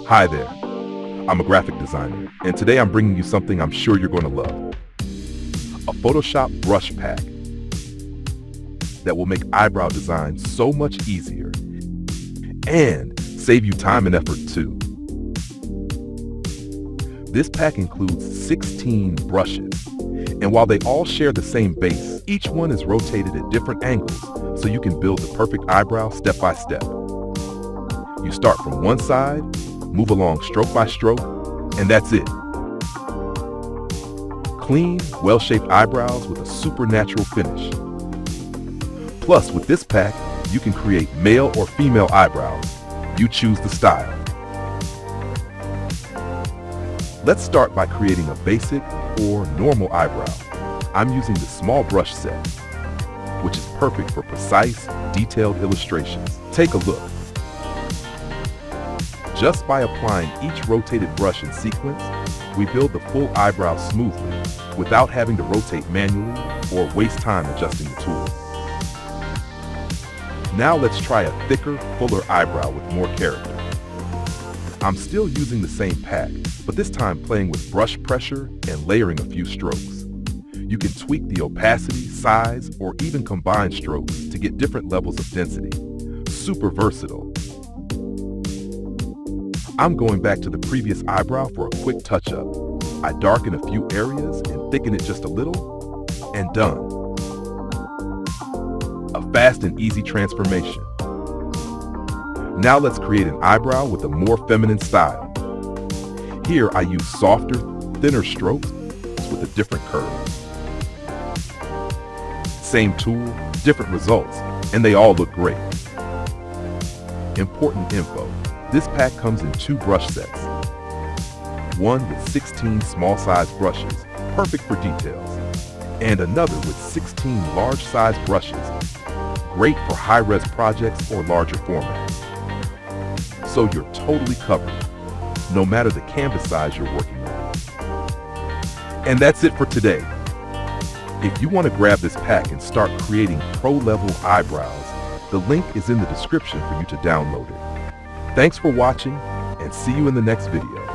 Hi there, I'm a graphic designer, and today I'm bringing you something I'm sure you're going to love. A Photoshop brush pack that will make eyebrow design so much easier and save you time and effort too. This pack includes 16 brushes, and while they all share the same base, each one is rotated at different angles so you can build the perfect eyebrow step by step. You start from one side, move along stroke by stroke, and that's it. Clean, well-shaped eyebrows with a supernatural finish. Plus, with this pack, you can create male or female eyebrows. You choose the style. Let's start by creating a basic or normal eyebrow. I'm using the small brush set, which is perfect for precise, detailed illustrations. Take a look. Just by applying each rotated brush in sequence, we build the full eyebrow smoothly without having to rotate manually or waste time adjusting the tool. Now let's try a thicker, fuller eyebrow with more character. I'm still using the same pack, but this time playing with brush pressure and layering a few strokes. You can tweak the opacity, size, or even combine strokes to get different levels of density. Super versatile. I'm going back to the previous eyebrow for a quick touch-up. I darken a few areas and thicken it just a little, and done. A fast and easy transformation. Now let's create an eyebrow with a more feminine style. Here I use softer, thinner strokes with a different curve. Same tool, different results, and they all look great. Important info. This pack comes in 2 brush sets. One with 16 small-sized brushes, perfect for details, and another with 16 large-sized brushes, great for high-res projects or larger formats. So you're totally covered, no matter the canvas size you're working on. And that's it for today. If you want to grab this pack and start creating pro-level eyebrows, the link is in the description for you to download it. Thanks for watching, and see you in the next video.